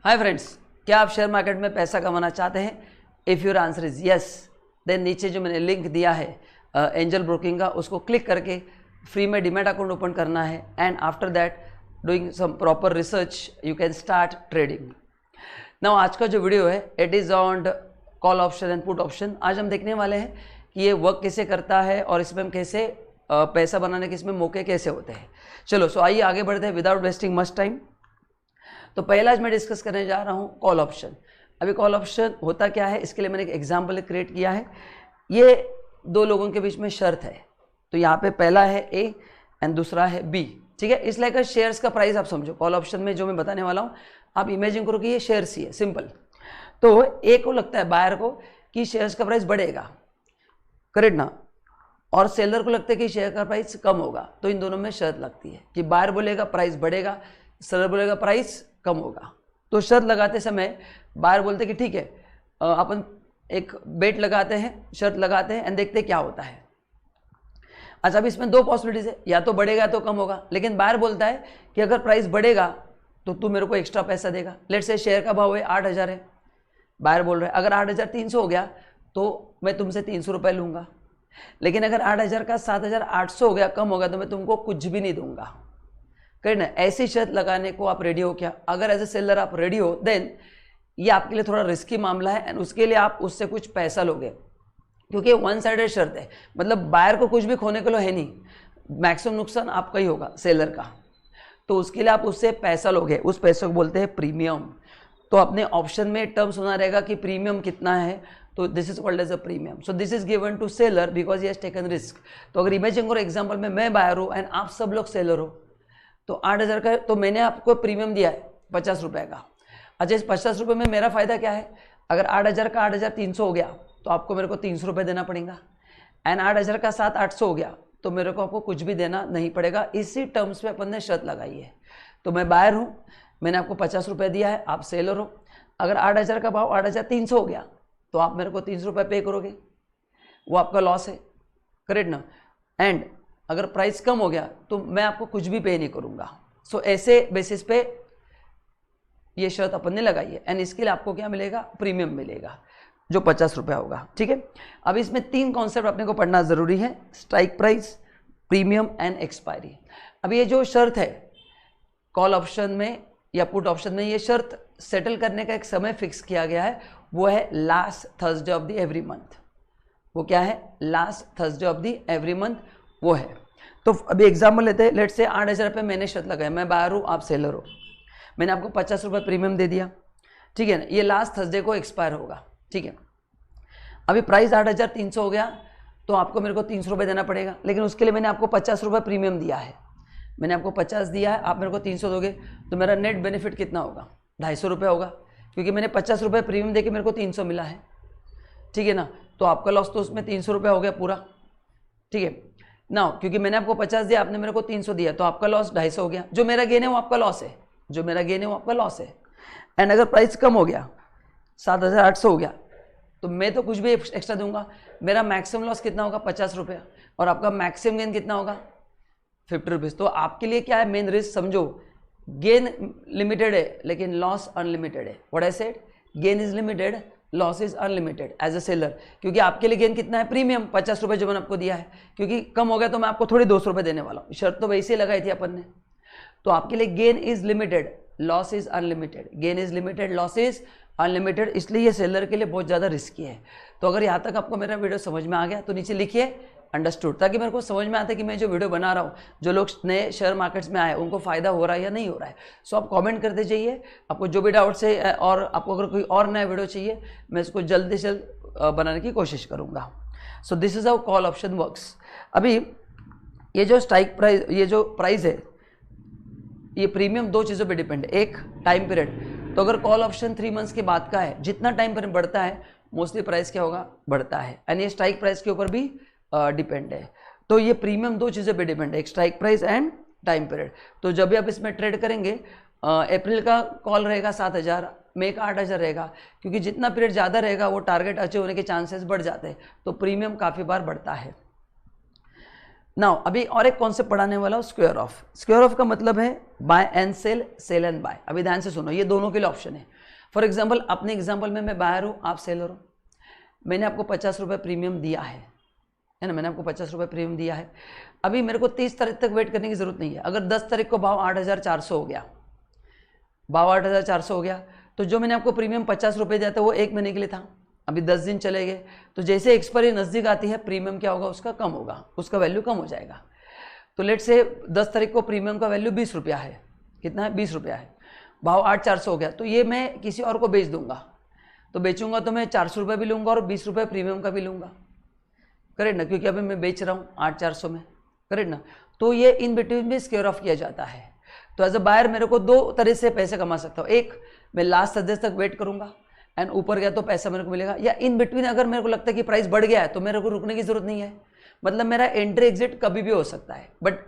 Hi friends, क्या आप share market में पैसा कमाना चाहते हैं? If your answer is yes, then नीचे जो मैंने लिंक दिया है एंजल ब्रोकिंग का, उसको क्लिक करके फ्री में डीमैट अकाउंट ओपन करना है and after that doing some proper research you can start trading. Now आज का जो वीडियो है it is on call option and put option. आज हम देखने वाले हैं कि ये वर्क कैसे करता है और इसमें हम कैसे पैसा बनाने के इसमें मौके कैसे होते हैं। चलो सो आइए आगे बढ़ते हैं विदाउट वेस्टिंग मच टाइम। तो पहला मैं डिस्कस करने जा रहा हूँ कॉल ऑप्शन। अभी कॉल ऑप्शन होता क्या है, इसके लिए मैंने एक एग्जाम्पल क्रिएट किया है। ये दो लोगों के बीच में शर्त है, तो यहाँ पे पहला है ए एंड दूसरा है बी, ठीक है। इस लाइक शेयर्स का प्राइस आप समझो। कॉल ऑप्शन में जो मैं बताने वाला हूँ आप इमेजिन करो कि ये शेयर्स ही है, सिंपल। तो ए को लगता है, बायर को, कि शेयर्स का प्राइस बढ़ेगा, करेक्ट ना, और सेलर को लगता है कि शेयर का प्राइस कम होगा। तो इन दोनों में शर्त लगती है कि बायर बोलेगा प्राइस बढ़ेगा, सेलर बोलेगा प्राइस कम होगा। तो शर्त लगाते समय बायर बोलते कि ठीक है, अपन एक बेट लगाते हैं, शर्त लगाते हैं एंड देखते हैं क्या होता है। अच्छा, अब इसमें दो पॉसिबिलिटीज है, या तो बढ़ेगा तो कम होगा। लेकिन बायर बोलता है कि अगर प्राइस बढ़ेगा तो तू मेरे को एक्स्ट्रा पैसा देगा। लेट्स से शेयर का भाव है 8,000 है, बायर बोल रहा है अगर 8,300 हो गया तो मैं तुमसे 300 रुपये लूँगा। लेकिन अगर 8,000 का 7,800 हो गया, कम होगा, तो मैं तुमको कुछ भी नहीं दूंगा। करेक्ट ना। ऐसी शर्त लगाने को आप रेडी हो क्या? अगर एज ए सेलर आप रेडी हो देन ये आपके लिए थोड़ा रिस्की मामला है एंड उसके लिए आप उससे कुछ पैसा लोगे, क्योंकि वन साइडेड शर्त है। मतलब बायर को कुछ भी खोने के लिए है नहीं, मैक्सिमम नुकसान आपका ही होगा, सेलर का। तो उसके लिए आप उससे पैसा लोगे, उस पैसे को बोलते हैं प्रीमियम। तो अपने ऑप्शन में टर्म सुना रहेगा कि प्रीमियम कितना है, तो this is called as a premium. So this is given to seller because he has taken risk. तो अगर इमेजिन करो एग्जाम्पल में मैं बायर हूँ एंड आप सब लोग सेलर हो, तो 8,000 का, तो मैंने आपको प्रीमियम दिया है 50 रुपये का। अच्छा, इस 50 रुपये में मेरा फायदा क्या है? अगर 8,000 का 8,300 हो गया तो आपको मेरे को 300 रुपये देना पड़ेगा, एंड 8,000 का 7,800 हो गया तो मेरे को आपको कुछ भी देना नहीं पड़ेगा। इसी टर्म्स पे अपन ने शर्त लगाई है। तो मैं बायर हूँ, मैंने आपको 50 रुपये दिया है, आप सेलर हो। अगर 8,000 का भाव 8,300 हो गया तो आप मेरे को 300 रुपये पे करोगे, वो आपका लॉस है, करेक्ट ना। एंड अगर प्राइस कम हो गया तो मैं आपको कुछ भी पे नहीं करूंगा। सो ऐसे बेसिस पे ये शर्त अपन ने लगाई है एंड इसके लिए आपको क्या मिलेगा? प्रीमियम मिलेगा जो 50 रुपया होगा, ठीक है। अब इसमें 3 कॉन्सेप्ट अपने को पढ़ना जरूरी है, strike price, premium and expiry. अब ये जो शर्त है कॉल ऑप्शन में या पुट ऑप्शन में, ये शर्त सेटल करने का एक समय फिक्स किया गया है, वो है last Thursday of the every month. वो क्या है? Last Thursday of the every month वो है। तो अभी एग्जाम्पल लेते हैं। लेट से 8,000 रुपये मैंने शर्त लगाया, मैं बायर हूँ, आप सेलर हो, मैंने आपको 50 रुपये प्रीमियम दे दिया, ठीक है ना। ये लास्ट थर्सडे को एक्सपायर होगा, ठीक है। अभी प्राइस 8,300 हो गया तो आपको मेरे को 300 रुपये देना पड़ेगा। लेकिन उसके लिए मैंने आपको 50 रुपये प्रीमियम दिया है, मैंने आपको 50 दिया है, आप मेरे को 300 दोगे, तो मेरा नेट बेनिफिट कितना होगा? 250 रुपये होगा, क्योंकि मैंने 50 रुपये प्रीमियम दे के मेरे को 300 मिला है, ठीक है ना। तो आपका लॉस तो उसमें 300 रुपये हो गया पूरा, ठीक है ना। क्योंकि मैंने आपको 50 दिया, आपने मेरे को 300 दिया, तो आपका लॉस 250 हो गया। जो मेरा गेन है वो आपका लॉस है, जो मेरा गेन है वो आपका लॉस है। एंड अगर प्राइस कम हो गया, 7,800 हो गया, तो मैं तो कुछ भी एक्स्ट्रा दूंगा। मेरा मैक्सिमम लॉस कितना होगा? 50 रुपये, और आपका मैक्सिमम गेन कितना होगा? 50 रुपीज़। तो आपके लिए क्या है मेन रिस्क? समझो, गेन लिमिटेड है लेकिन लॉस अनलिमिटेड है। What I said? Gain is limited, loss is unlimited as a seller. क्योंकि आपके लिए गेन कितना है? प्रीमियम 50 रुपये जो मैंने आपको दिया है, क्योंकि कम हो गया तो मैं आपको थोड़ी 200 रुपये देने वाला हूँ। शर्त तो वैसे ही लगाई थी अपन ने। तो आपके लिए gain is limited, loss is unlimited. Gain is limited, loss is unlimited, इसलिए ये सेलर के लिए बहुत ज़्यादा रिस्की है। तो अगर यहाँ तक आपको मेरा वीडियो समझ में आ गया तो नीचे लिखिए अंडरस्टूड, ताकि मेरे को समझ में आता है कि मैं जो वीडियो बना रहा हूँ, जो लोग नए शेयर मार्केट्स में आए उनको फ़ायदा हो रहा है या नहीं हो रहा है। सो आप कमेंट करते जाइए, आपको जो भी डाउट्स है, और आपको अगर कोई और नया वीडियो चाहिए मैं इसको जल्द से जल्द बनाने की कोशिश करूँगा। So this is how call option works. अभी ये जो स्ट्राइक प्राइस, ये जो प्राइस है, ये प्रीमियम 2 चीज़ों पे डिपेंड है। एक टाइम पीरियड, तो अगर कॉल ऑप्शन 3 मंथ्स के बाद का है, जितना टाइम पीरियड बढ़ता है मोस्टली प्राइस क्या होगा? बढ़ता है। एंड ये स्ट्राइक प्राइस के ऊपर भी डिपेंड है। तो ये प्रीमियम 2 चीज़ों पे डिपेंड है, एक strike price and time period. तो जब भी आप इसमें ट्रेड करेंगे, अप्रैल का कॉल रहेगा 7,000, मई का 8,000 रहेगा, क्योंकि जितना पीरियड ज़्यादा रहेगा वो टारगेट अचीव होने के चांसेस बढ़ जाते हैं, तो प्रीमियम काफ़ी बार बढ़ता है। नाउ अभी और एक कॉन्सेप्ट पढ़ाने वाला हूँ, स्क्वायर ऑफ। स्क्वायर ऑफ का मतलब है buy and sell, sell and buy. अभी ध्यान से सुनो, ये दोनों के लिए ऑप्शन है। फॉर एग्जाम्पल, अपने एग्जाम्पल में मैं बायर हूँ, आप सेलर हो, मैंने आपको 50 रुपये प्रीमियम दिया है ना, मैंने आपको 50 रुपये प्रीमियम दिया है। अभी मेरे को 30 तारीख तक वेट करने की जरूरत नहीं है। अगर 10 तारीख को भाव 8,400 हो गया, भाव 8,400 हो गया, तो जो मैंने आपको प्रीमियम 50 रुपये दिया था वो 1 महीने के लिए था। अभी 10 दिन चले गए, तो जैसे एक्सपायरी नज़दीक आती है प्रीमियम क्या होगा, उसका कम होगा, उसका वैल्यू कम हो जाएगा। तो लेट से 10 तारीख को प्रीमियम का वैल्यू 20 रुपया है, कितना है, 20 रुपया है, भाव 8,400 हो गया, तो ये मैं किसी और को बेच दूंगा, तो बेचूंगा तो मैं 400 रुपये भी लूँगा और 20 रुपये प्रीमियम का भी लूँगा, करेक्ट ना, क्योंकि अभी मैं बेच रहा हूँ 8,400 में, करेक्ट ना। तो ये इन बिटवीन भी स्क्वायर ऑफ किया जाता है। तो एज अ बायर मेरे को 2 तरह से पैसे कमा सकता हूँ। एक, मैं लास्ट सजेस तक वेट करूँगा एंड ऊपर गया तो पैसा मेरे को मिलेगा, या इन बिटवीन अगर मेरे को लगता है कि प्राइस बढ़ गया है तो मेरे को रुकने की जरूरत नहीं है, मतलब मेरा एंट्री एग्जिट कभी भी हो सकता है, बट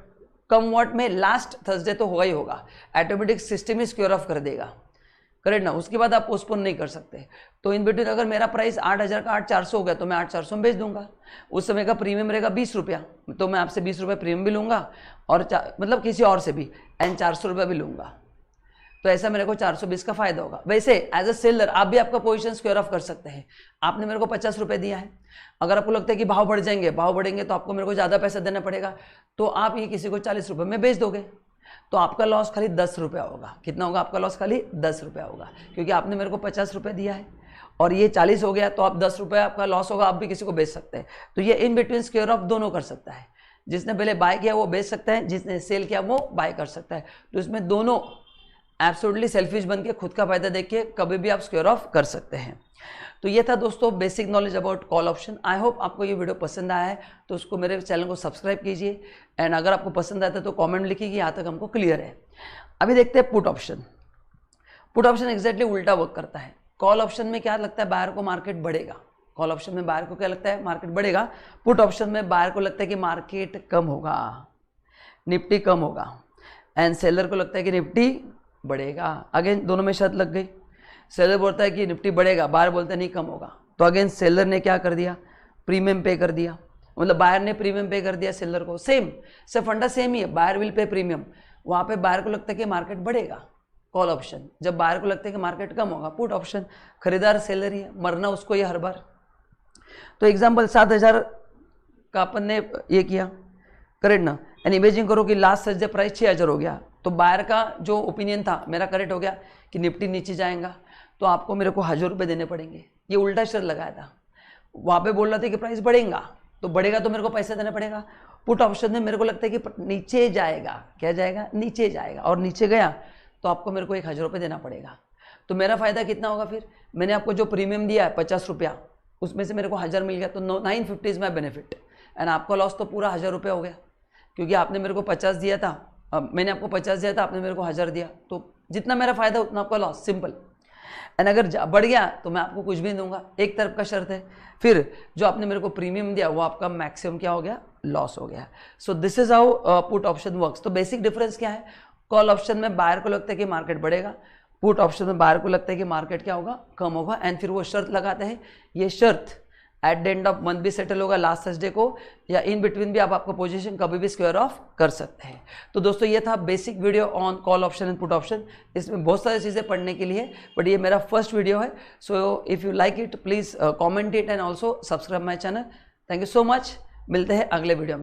कम वॉट में लास्ट थर्सडे तो होगा ही होगा, automatic system he square of कर देगा, करेक्ट ना। उसके बाद आप पोस्टपोन नहीं कर सकते। तो इन बिटवीन अगर मेरा प्राइस 8,000 का 8,400 हो गया तो मैं 8,400 में बेच दूंगा। उस समय का प्रीमियम रहेगा 20 रुपया, तो मैं आपसे 20 रुपये प्रीमियम भी लूँगा और मतलब किसी और से भी एंड 400 रुपये भी लूँगा, तो ऐसा मेरे को 420 का फायदा होगा। वैसे एज अ सेलर आप भी आपका पोजीशन स्क्वायर ऑफ कर सकते हैं। आपने मेरे को 50 रुपये दिया है, अगर आपको लगता है कि भाव बढ़ जाएंगे, भाव बढ़ेंगे तो आपको मेरे को ज़्यादा पैसा देना पड़ेगा, तो आप ये किसी को 40 रुपये में बेच दोगे, तो आपका लॉस खाली 10 रुपया होगा। कितना होगा आपका लॉस? खाली 10 रुपया होगा, क्योंकि आपने मेरे को 50 रुपये दिया है और ये 40 हो गया, तो आप 10 रुपये आपका लॉस होगा, आप भी किसी को बेच सकते हैं। तो ये इन बिटवीन स्क्वायर ऑफ दोनों कर सकता है, जिसने पहले बाय किया वो बेच सकता है, जिसने सेल किया वो बाय कर सकता है। तो इसमें दोनों एब्सोल्युटली सेल्फिश बन के खुद का फायदा देख के कभी भी आप स्क्वायर ऑफ कर सकते हैं। तो ये था दोस्तों basic knowledge about call option. I hope आपको ये वीडियो पसंद आया है, तो उसको मेरे चैनल को सब्सक्राइब कीजिए एंड अगर आपको पसंद आता है तो कमेंट लिखिए कि यहाँ तक हमको क्लियर है। अभी देखते हैं put option. Put option exactly उल्टा वर्क करता है। कॉल ऑप्शन में क्या लगता है, बायर को मार्केट बढ़ेगा, कॉल ऑप्शन में बायर को क्या लगता है, मार्केट बढ़ेगा। पुट ऑप्शन में बायर को लगता है कि मार्केट कम होगा, निफ्टी कम होगा, एंड सेलर को लगता है कि निफ्टी बढ़ेगा। अगेन दोनों में शर्त लग गई, सेलर बोलता है कि निफ्टी बढ़ेगा, बायर बोलता है नहीं कम होगा, तो अगेन सेलर ने क्या कर दिया, प्रीमियम पे कर दिया, मतलब बायर ने प्रीमियम पे कर दिया सेलर को। सेम से फंडा सेम ही है, बायर विल पे प्रीमियम। वहाँ पे बायर को लगता है कि मार्केट बढ़ेगा, कॉल ऑप्शन। जब बायर को लगता है कि मार्केट कम होगा, पुट ऑप्शन। खरीदार सेलर ही है, मरना उसको ये हर बार। तो एग्जाम्पल 7,000 का अपन ने ये किया, करेक्ट ना, एंड इमेजिन करो कि लास्ट सजदे प्राइस 6,000 हो गया, तो बायर का जो ओपिनियन था मेरा करेक्ट हो गया कि निफ्टी नीचे जाएगा, तो आपको मेरे को 1,000 रुपये देने पड़ेंगे। ये उल्टा शर्त लगाया था, वहाँ पे बोल रहा था कि प्राइस बढ़ेगा, तो बढ़ेगा तो मेरे को पैसे देना पड़ेगा। पुट ऑप्शन में मेरे को लगता है कि नीचे जाएगा, क्या जाएगा, नीचे जाएगा, और नीचे गया तो आपको मेरे को 1,000 रुपये देना पड़ेगा। तो मेरा फायदा कितना होगा फिर, मैंने आपको जो प्रीमियम दिया है 50 रुपया, उसमें से मेरे को 1,000 मिल गया, तो 950 इज माई बेनिफिट, एंड आपका लॉस तो पूरा 1,000 रुपये हो गया, क्योंकि आपने मेरे को 50 दिया था, मैंने आपको 50 दिया था, आपने मेरे को 1,000 दिया, तो जितना मेरा फायदा उतना आपका लॉस, सिंपल। एंड अगर बढ़ गया तो मैं आपको कुछ भी नहीं दूंगा, एक तरफ का शर्त है। फिर जो आपने मेरे को प्रीमियम दिया वो आपका मैक्सिमम क्या हो गया, लॉस हो गया। सो this is how put option works. तो बेसिक डिफरेंस क्या है, कॉल ऑप्शन में बायर को लगता है कि मार्केट बढ़ेगा, पुट ऑप्शन में बायर को लगता है कि मार्केट क्या होगा, कम होगा, एंड फिर वो शर्त लगाते हैं। ये शर्त at the end of month भी सेटल होगा लास्ट थर्सडे को, या इन बिटवीन भी आप आपका पोजीशन कभी भी स्क्वायर ऑफ कर सकते हैं। तो दोस्तों ये था basic video on call option and put option. इसमें बहुत सारी चीज़ें पढ़ने के लिए, बट ये मेरा फर्स्ट वीडियो है। So if you like it please comment it and also subscribe my channel. Thank you so much, मिलते हैं अगले वीडियो में।